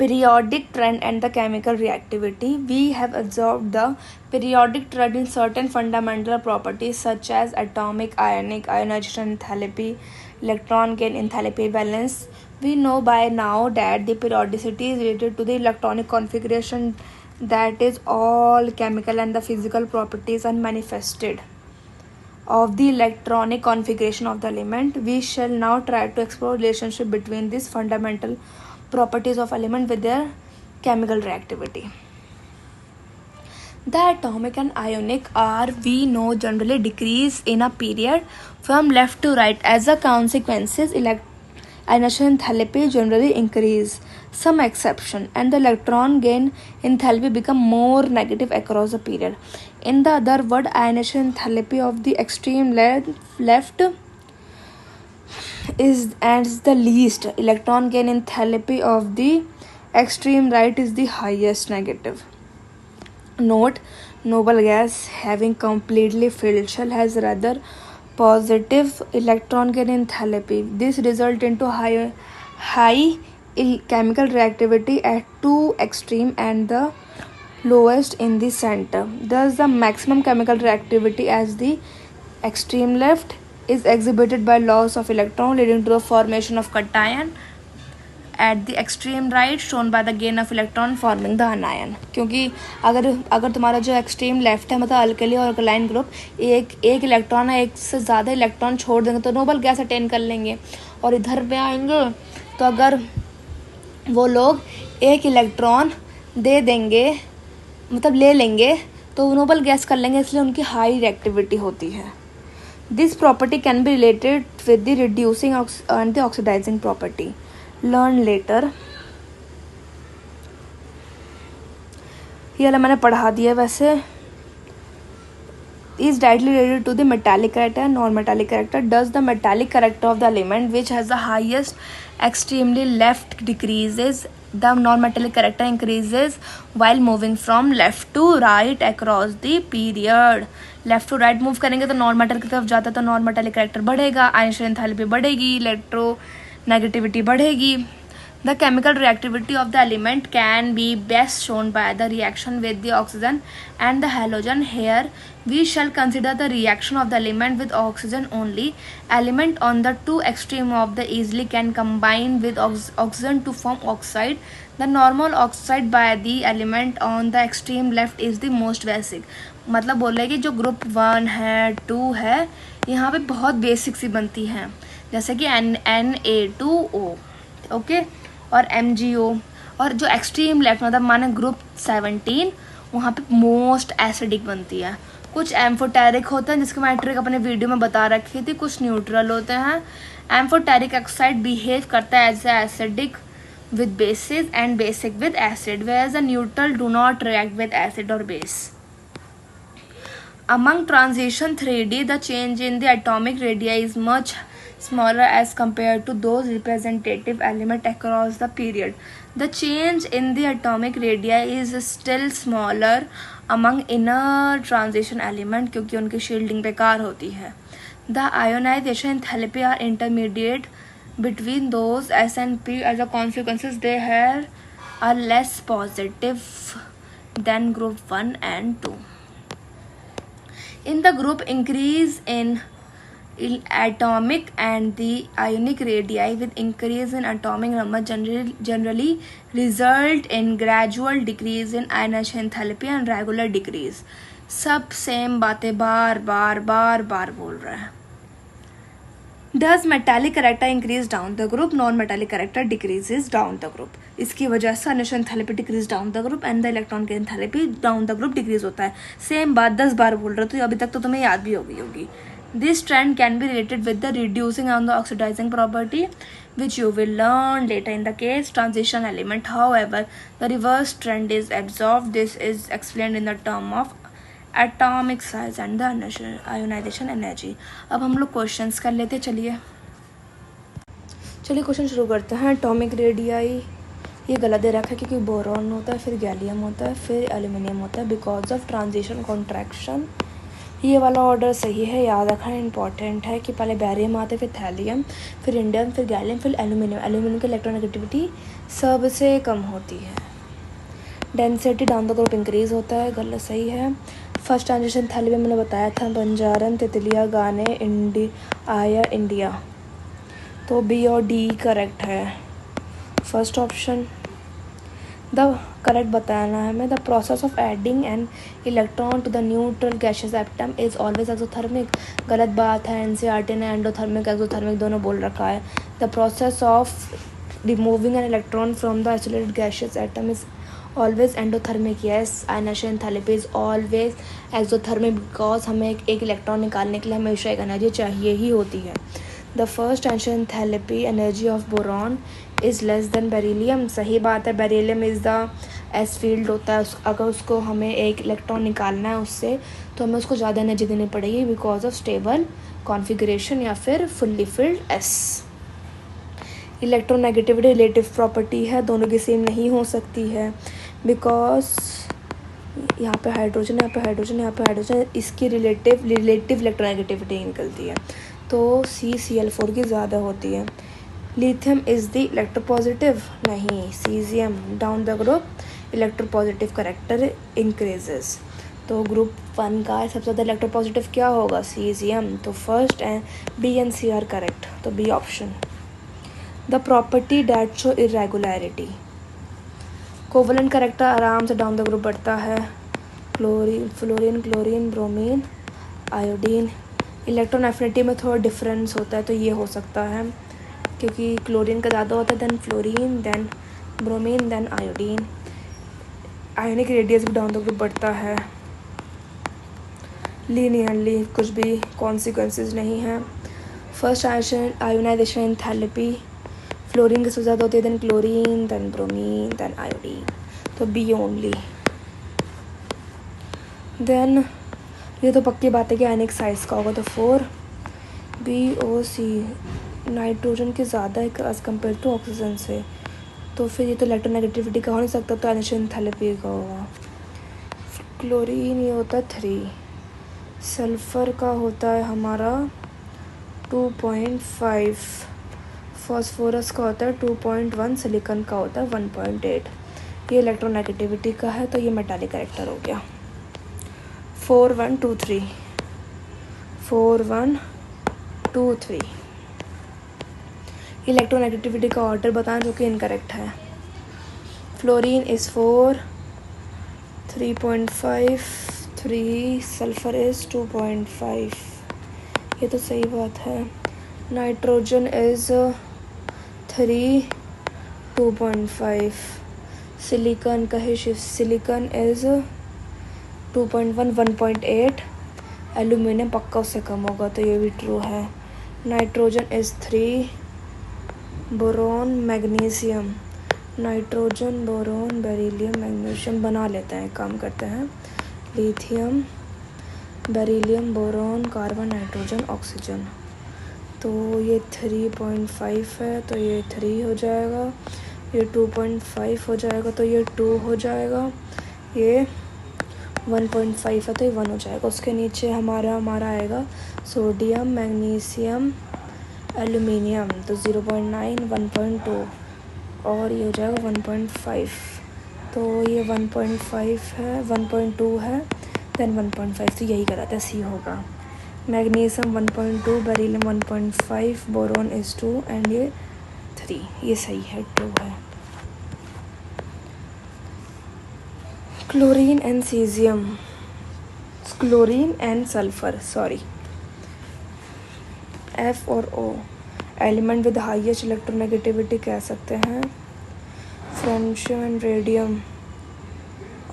Periodic trend and the chemical reactivity. We have observed the periodic trend in certain fundamental properties such as atomic, ionic, ionization enthalpy, electron gain enthalpy, valence. We know by now that the periodicity is related to the electronic configuration, that is all chemical and the physical properties are manifested of the electronic configuration of the element. We shall now try to explore relationship between these fundamental properties of element with their chemical reactivity. The atomic and ionic are, we know, generally decrease in a period from left to right. As a consequences, ionization enthalpy generally increase, some exception, and the electron gain enthalpy become more negative across the period. In the other word, ionization enthalpy of the extreme left is as the least. Electron gain enthalpy of the extreme right is the highest, negative. Note, noble gas having completely filled shell has rather positive electron gain enthalpy. This result into high chemical reactivity at two extreme and the lowest in the center. Thus the maximum chemical reactivity as the extreme left is exhibited by loss of electron leading to the formation of cation at the extreme right, shown by the gain of electron forming the anion. क्योंकि अगर तुम्हारा जो extreme left है मतलब alkali और alkaline group एक electron है, एक से ज़्यादा इलेक्ट्रॉन छोड़ देंगे तो नोबल गैस अटेन कर लेंगे, और इधर पे आएंगे तो अगर वो लोग एक इलेक्ट्रॉन दे देंगे मतलब ले लेंगे तो नोबल गैस कर लेंगे, इसलिए उनकी हाई रिएक्टिविटी होती है. This property can be related with the reducing and the oxidizing property. Learn later. ये मैंने पढ़ा दिया वैसे. Is directly related to the metallic character and non-metallic character. Does the metallic character of the element which has the highest extremely left decreases, the non-metallic character increases while moving from left to right across the period. Left to right move करेंगे तो non metal की तरफ जाता है तो non metallic character बढ़ेगा, ionic enthalpy बढ़ेगी, electronegativity बढ़ेगी. The chemical reactivity of the element can be best shown by the reaction with the oxygen and the halogen. Here we shall consider the reaction of the element with oxygen only. Element on the two extreme of the easily can combine with oxygen to form oxide. The normal oxide by the element on the extreme left is the most basic. मतलब बोल रहे कि जो group 1 है 2 है यहाँ पे बहुत बेसिक सी बनती हैं, जैसे कि Na2O ओके और MgO. और जो एक्सट्रीम लेफ्ट मतलब माने ग्रुप 17 वहाँ पे मोस्ट एसिडिक बनती है. कुछ एम्फोटेरिक होते हैं जिसके मैं ट्रिक अपने वीडियो में बता रखी थी, कुछ न्यूट्रल होते हैं. एम्फोटेरिक ऑक्साइड बिहेव करता है as acidic with bases and basic with acid, whereas the neutral do not react with acid or base. Among transition 3D, the change in the atomic radii is much smaller as compared to those representative element across the period. The change in the atomic radii is still smaller among inner transition element क्योंकि उनकी shielding बेकार होती है. The ionization enthalpy are intermediate between those S and P. As a consequences, they are less positive than group 1 and 2. In the group, increase in atomic and the ionic radii with increase in atomic number generally result in gradual decrease in ionization enthalpy and regular decrease. सब same बातें बार बार बोल रहा है. Does metallic character increase down the group? Non-metallic character decreases down the group. इसकी वजह से ionization enthalpy decrease down the group and the electron की enthalpy down the group decrease होता है. सेम बात 10 बार बोल रहा तो अभी तक तो तुम्हें याद भी होगी. This trend can be related with the reducing and the oxidizing property, which you will learn later in the case transition element. However, the reverse trend is observed. This is explained in the term of atomic size and the ionization energy. अब हम लोग questions कर लेते. चलिए question शुरू करते हैं. Atomic radii ये गलत दे रखा है क्योंकि बोरॉन होता है, फिर गैलियम होता है, फिर एल्यूमिनियम होता है बिकॉज ऑफ ट्रांजिशन कॉन्ट्रैक्शन. ये वाला ऑर्डर सही है, याद रखना इंपॉर्टेंट है कि पहले बैरियम आते, फिर थैलियम, फिर इंडियम, फिर गैलियम, फिर एल्यूमिनियम. एल्यूमिनियम की इलेक्ट्रोनेगेटिविटी सबसे कम होती है. Density down the group increase होता है, गलत सही है. फर्स्ट ट्रांजिशन थैली में मैंने बताया था बंजारन, तितलिया, गाने, आया, इंडिया. तो बी और डी करेक्ट है. First option. द करेक्ट बताना है हमें. The process of adding an electron to the neutral gaseous atom is always exothermic. गलत बात है. एनसीईआरटी ने एंडोथर्मिक एक्सोथर्मिक दोनों बोल रखा है. The process of removing an electron from the isolated gaseous atom is always endothermic. Yes. Ionization enthalpy is always exothermic because हमें एक इलेक्ट्रॉन निकालने के लिए हमेशा एक एनर्जी चाहिए ही होती है. The first ionization enthalpy energy of boron is less than beryllium. सही बात है. Beryllium is the s filled होता है. अगर उसको हमें एक इलेक्ट्रॉन निकालना है उससे तो हमें उसको ज़्यादा एनर्जी देनी पड़ेगी बिकॉज ऑफ स्टेबल कॉन्फिगरेशन या फिर fully filled S. Electronegativity relative property है, दोनों की सेम नहीं हो सकती है बिकॉज यहाँ पे हाइड्रोजन, यहाँ पे हाइड्रोजन, यहाँ पे हाइड्रोजन, इसकी रिलेटिव इलेक्ट्रोनेगेटिविटी निकलती है तो CCl4 की ज़्यादा होती है. Lithium is the electropositive. नहीं. Caesium down the group electropositive character increases. तो ग्रुप 1 का सबसे ज़्यादा इलेक्ट्रोपॉजिटिव क्या होगा? सीजियम. तो first and B and C are correct. तो B option. The property that show irregularity. Covalent character आराम से डाउन द ग्रुप बढ़ता है. Fluorine, chlorine, bromine, iodine. Electron affinity में थोड़ा डिफरेंस होता है तो ये हो सकता है क्योंकि क्लोरीन का ज़्यादा होता है, then fluorine, then bromine, then iodine. Ionic radius भी डाउन द ग्रुप बढ़ता है. लीनियरली कुछ भी कॉन्सिक्वेंसेस नहीं है. फर्स्ट आयोनाइजेशन एंथैल्पी फ्लोरीन की सबसे ज़्यादा होती है, then chlorine, then bromine, then iodine. तो बी ओनली. देन ये तो पक्की बात है कि आयनिक साइज का होगा तो 4. BOC नाइट्रोजन की ज़्यादा है एज कम्पेयर टू ऑक्सीजन से तो फिर ये तो इलेक्ट्रोनेगेटिविटी का हो नहीं सकता तो आयनाइजेशन एंथैल्पी का होगा. क्लोरीन ये होता है 3. सल्फ़र का होता है हमारा 2.5. फॉस्फोरस का होता है 2.1. सिलिकॉन का होता है 1.8. ये इलेक्ट्रोनेगेटिविटी का है तो ये मेटालिक कैरेक्टर हो गया. 4 1 2 3. 4 1 2 3. इलेक्ट्रोनेगेटिविटी का ऑर्डर बताएं जो कि इनकरेक्ट है. Fluorine is 4, 3.5, 3. Sulphur is 2.5. ये तो सही बात है. Nitrogen is 3, 2.5. सिलिकॉन का है सिलिकॉन इज़ 2.1, 1.8. एल्यूमिनियम पक्का उससे कम होगा तो ये भी ट्रू है. Nitrogen is 3. Boron, magnesium. Nitrogen, boron, beryllium, magnesium बना लेते हैं, काम करते हैं. Lithium, beryllium, boron, carbon, nitrogen, oxygen. तो ये 3.5 है तो ये 3 हो जाएगा, ये 2.5 हो जाएगा तो ये 2 हो जाएगा, ये 1.5 है तो ये 1 हो जाएगा। उसके नीचे हमारा आएगा सोडियम, मैग्नीशियम, एल्यूमिनियम, तो 0.9, 1.2 और ये हो जाएगा 1.5। तो ये 1.5 है, 1.2 है, देन 1.5, तो यही गलत है, सी होगा। Magnesium 1.2, beryllium 1.5, boron is 2 and ये 3, ये सही है, 2 है। Chlorine and caesium, chlorine and sulphur, sorry, F और ओ, एलिमेंट विद हाईएस्ट इलेक्ट्रोनेगेटिविटी कह सकते हैं। फ्रेंशियम एंड रेडियम,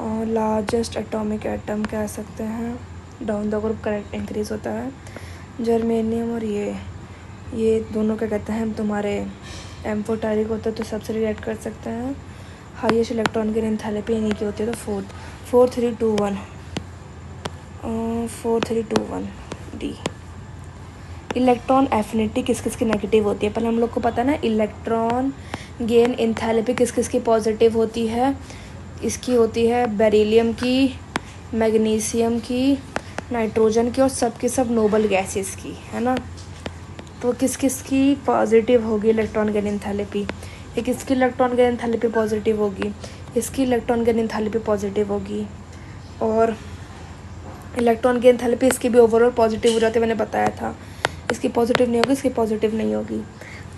और लार्जेस्ट एटॉमिक एटम कह सकते हैं, down the group correct increase होता है। जर्मेनियम और ये दोनों क्या कहते हैं तुम्हारे एम्फोटेरिक होता है, तो सबसे रिलेट कर सकते हैं। हाईएस्ट इलेक्ट्रॉन की एंथैल्पी इन्हीं की होती है, तो 4 3 2 1 4 3 2 1 डी। इलेक्ट्रॉन एफिनिटी किस किस की नेगेटिव होती है, पहले हम लोग को पता ना, इलेक्ट्रॉन गेन एंथैल्पी किस किस की पॉजिटिव होती है। इसकी होती है बेरिलियम की, मैग्नीशियम की, नाइट्रोजन की, और सब नोबल गैसेस की, है ना। तो किस किस की पॉजिटिव होगी इलेक्ट्रॉन गेन एंथैल्पी, ये किसकी इलेक्ट्रॉन गेन एंथैल्पी पॉजिटिव होगी, इसकी इलेक्ट्रॉन गेन एंथैल्पी पॉजिटिव होगी। और इलेक्ट्रॉन गेन एंथैल्पी इसकी भी ओवरऑल पॉजिटिव हो जाती है, मैंने बताया था। इसकी पॉजिटिव नहीं होगी, इसकी पॉजिटिव नहीं होगी।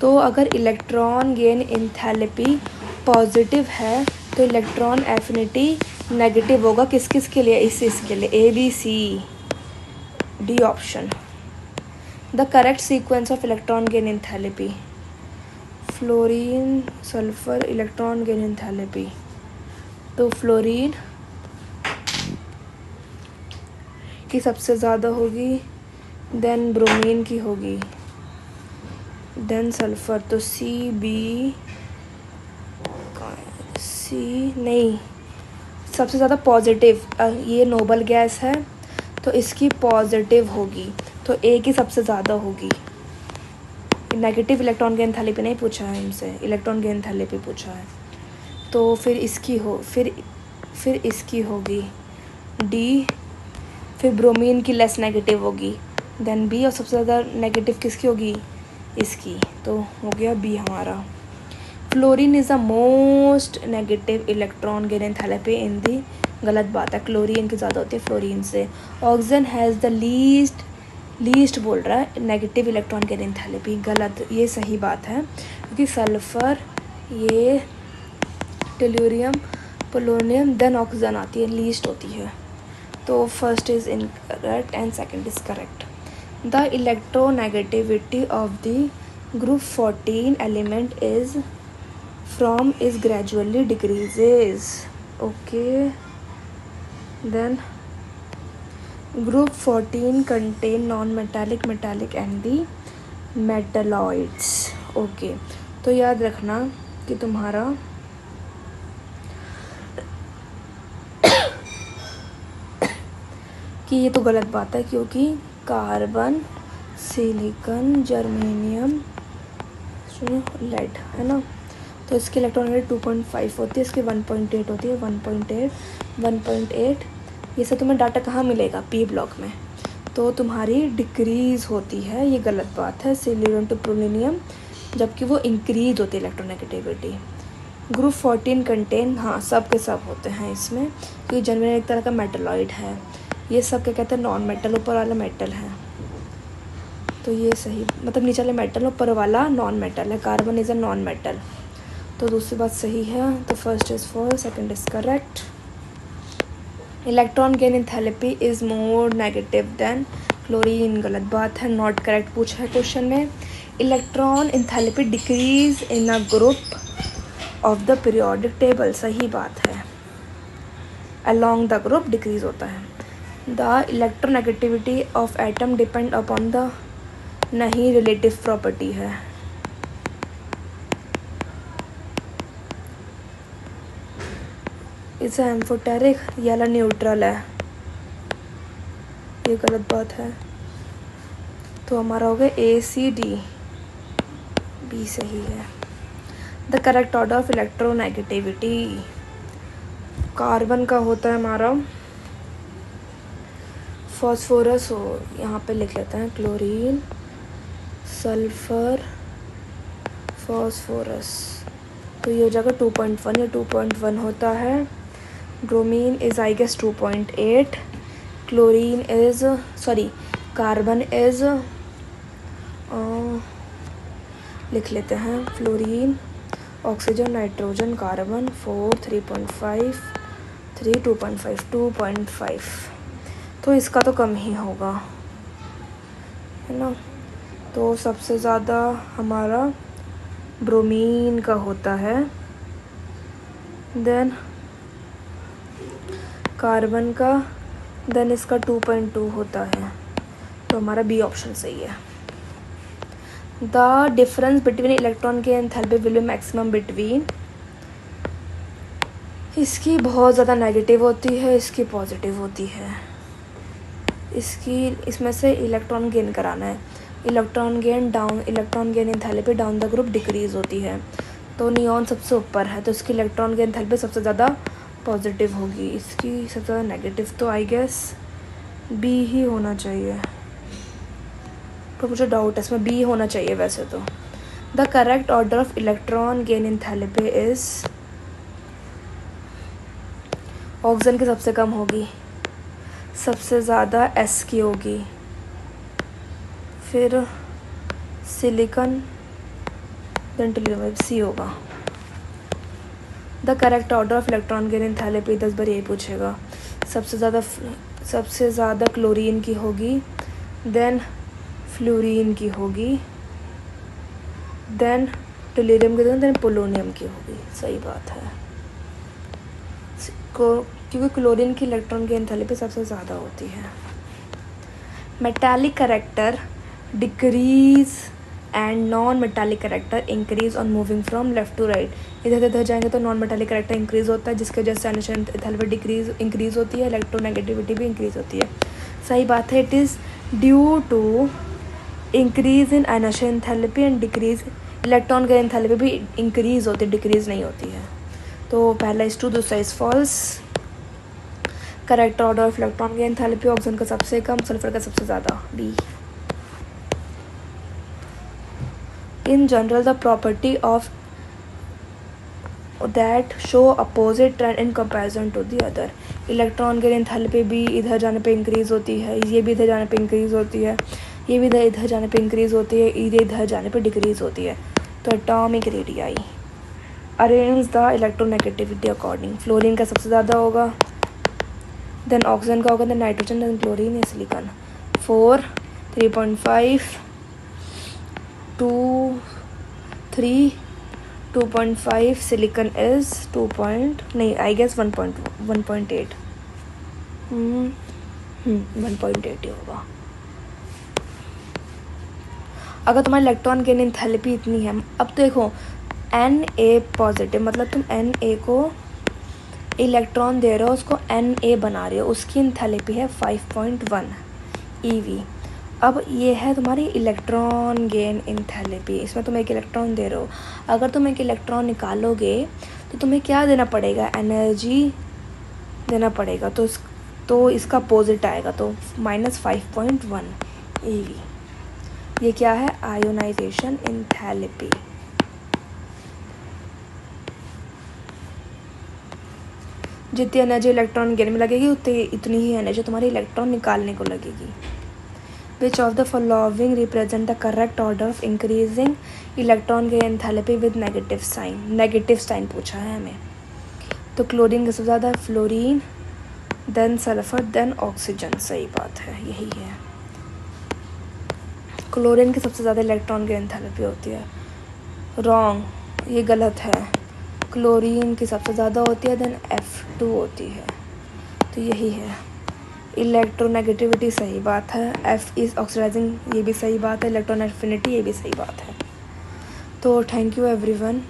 तो अगर इलेक्ट्रॉन गेन एंथैल्पी पॉजिटिव है तो इलेक्ट्रॉन एफिनिटी नेगेटिव होगा, किस किस के लिए, इसके लिए, A B C D option. The correct sequence of electron gain enthalpy, fluorine, sulphur, electron gain enthalpy, तो फ्लोरीन की सबसे ज़्यादा होगी, देन ब्रोमीन की होगी, देन सल्फर, तो सी नहीं, सबसे ज़्यादा पॉजिटिव, ये नोबल गैस है तो इसकी पॉजिटिव होगी, तो ए की सबसे ज़्यादा होगी। नेगेटिव इलेक्ट्रॉन गेन एंथैल्पी नहीं पूछा है हमसे, इलेक्ट्रॉन गेन एंथैल्पी पूछा है। तो फिर इसकी होगी डी, फिर ब्रोमीन की लेस नेगेटिव होगी, देन बी, और सबसे ज़्यादा नेगेटिव किसकी होगी, इसकी, तो हो गया बी हमारा। Fluorine is the most negative electron gain enthalpy in the, गलत बात है, क्लोरीन की ज़्यादा होती है फ्लोरीन से। ऑक्सीजन हैज़ द लीस्ट बोल रहा है नेगेटिव इलेक्ट्रॉन गेन एंथैल्पी, गलत, ये सही बात है, क्योंकि सल्फ़र, ये टेल्यूरियम, पोलोनियम, देन ऑक्सीजन आती है, लीस्ट होती है। तो first is incorrect and second is correct. The electronegativity of the group 14 element is gradually decreases. Okay, then group 14 contain non-metallic, metallic and the metalloids. Okay, तो याद रखना कि तुम्हारा कि ये तो गलत बात है, क्योंकि कार्बन, सिलिकॉन, जर्मेनियम, लेड, है ना, तो इसकी इलेक्ट्रॉन नेगेटिव 2.5 होती है, इसकी 1.8 होती है, 1.8 ये सब तुम्हें डाटा कहाँ मिलेगा, पी ब्लॉक में, तो तुम्हारी डिक्रीज़ होती है, ये गलत बात है, सिलिकॉन टू पोलोनियम, जबकि वो इंक्रीज होती है इलेक्ट्रोनेगेटिविटी। ग्रुप 14 कंटेन, हाँ सब के सब होते हैं इसमें, क्योंकि जर्मेनियम एक तरह का मेटलॉइड है, ये सब क्या कहते हैं, नॉन मेटल, ऊपर वाला मेटल है, तो ये सही, मतलब नीचे वाला मेटल, ऊपर वाला नॉन मेटल है, carbon is a non metal, तो दूसरी बात सही है, तो first is false, second is correct. Electron gain enthalpy is more negative than chlorine, गलत बात है, नॉट करेक्ट पूछा है क्वेश्चन में। Electron enthalpy decrease in a group of the periodic table, सही बात है, अलोंग द ग्रुप डिक्रीज होता है। The electronegativity of atom depend upon the, नहीं, रिलेटिव प्रॉपर्टी है, इसे एम्फोटेरिक, ये वाला न्यूट्रल है, ये गलत बात है। तो हमारा हो गया ACD, B सही है। The correct order of electronegativity, carbon का होता है हमारा फॉस्फोरस, हो यहाँ पे लिख लेते हैं क्लोरीन, सल्फर, फॉस्फोरस, तो ये हो जाएगा 2.1, ये 2.1 होता है। Bromine is I guess 2.8, chlorine is carbon is लिख लेते हैं फ्लोरीन, ऑक्सीजन, नाइट्रोजन, कार्बन 4, 3.5, 3, 2.5, 2.5, तो इसका तो कम ही होगा, है ना। तो सबसे ज़्यादा हमारा ब्रोमीन का होता है, देन कार्बन का, देन इसका 2.2 होता है, तो हमारा बी ऑप्शन सही है। द डिफरेंस बिटवीन इलेक्ट्रॉन के enthalpy will be maximum between, इसकी बहुत ज़्यादा नेगेटिव होती है, इसकी पॉजिटिव होती है। इसमें से इलेक्ट्रॉन गेन कराना है, electron gain enthalpy down the group decrease होती है। तो नियॉन सबसे ऊपर है, तो इसकी इलेक्ट्रॉन गेन एंथैल्पी सबसे ज़्यादा पॉजिटिव होगी, इसकी सबसे ज़्यादा नेगेटिव, तो आई गेस बी ही होना चाहिए, पर मुझे डाउट है इसमें, बी होना चाहिए वैसे तो। The correct order of electron gain enthalpy is, oxygen की सबसे कम होगी, सबसे ज़्यादा S की होगी, फिर सिलिकॉन, देन टोल्यूम, सी होगा। The correct order of electron gain enthalpy 10 बार यही पूछेगा। सबसे ज़्यादा क्लोरीन की होगी, देन फ्लोरीन की होगी, देन टोल्यूम की, देन पोलोनियम की होगी, सही बात है, क्योंकि क्लोरीन की इलेक्ट्रॉन की एंथैल्पी सबसे ज़्यादा होती है। Metallic character decrease and non metallic character increase on moving from left to right, इधर उधर जाएंगे तो नॉन मेटालिक कैरेक्टर इंक्रीज होता है, जिसके वजह से आयनाइजेशन एंथैल्पी इंक्रीज होती है, इलेक्ट्रोनेगेटिविटी भी इंक्रीज होती है, सही बात है। It is due to increase in ionization enthalpy and decrease, electron की एंथैल्पी भी इंक्रीज होती है, डिक्रीज नहीं होती है। तो पहला इज़ ट्रू, दूसरा is false. Correct order of electron की एंथैल्पी, ऑक्सीजन का सबसे कम, सल्फर का सबसे ज़्यादा, B. In general the property of that show opposite trend in comparison to the other, electron की एंथैल्पी भी इधर जाने पे इंक्रीज़ होती है, ये भी इधर जाने पे इंक्रीज़ होती है, ये भी इधर जाने पे इंक्रीज़ होती है, ये इधर जाने पे डिक्रीज़ होती है। तो atomic radii arrange the electronegativity according, fluorine का सबसे ज़्यादा होगा, देन ऑक्सीजन का होगा, देन नाइट्रोजन, देन क्लोरीन या सिलिकॉन। 4, 3.5, 2, 3, 2.5, सिलिकॉन इज़ 1.8, 1.8 ही होगा। अगर तुम्हारी इलेक्ट्रॉन गेन एंथैल्पी इतनी है, अब तो देखो Na पॉजिटिव, मतलब तुम Na को इलेक्ट्रॉन दे रहे हो, उसको Na बना रहे हो, उसकी एंथैल्पी है 5.1 eV। अब ये है तुम्हारी इलेक्ट्रॉन गेन एंथैल्पी, इसमें तुम एक इलेक्ट्रॉन दे रहे हो, अगर तुम एक इलेक्ट्रॉन निकालोगे तो तुम्हें क्या देना पड़ेगा, एनर्जी देना पड़ेगा, तो इसका अपोजिट आएगा, तो -5.1 eV। ये क्या है, आयोनाइजेशन एंथैल्पी। जितनी एनर्जी इलेक्ट्रॉन गेन में लगेगी इतनी ही एनर्जी तुम्हारी इलेक्ट्रॉन निकालने को लगेगी। Which of the following represent the correct order of increasing electron gain enthalpy with negative sign पूछा है हमें। तो क्लोरीन का सबसे ज़्यादा, fluorine, then sulphur, then oxygen, सही बात है, यही है। क्लोरीन की सबसे ज़्यादा इलेक्ट्रॉन गेन एंथैल्पी होती है, रॉन्ग, ये गलत है, क्लोरीन की सबसे ज़्यादा होती है, देन F2 होती है, तो यही है। इलेक्ट्रोनेगेटिविटी सही बात है, F इज़ ऑक्सीडाइजिंग, ये भी सही बात है, इलेक्ट्रॉन एफिनिटी, ये भी सही बात है। तो थैंक यू एवरीवन।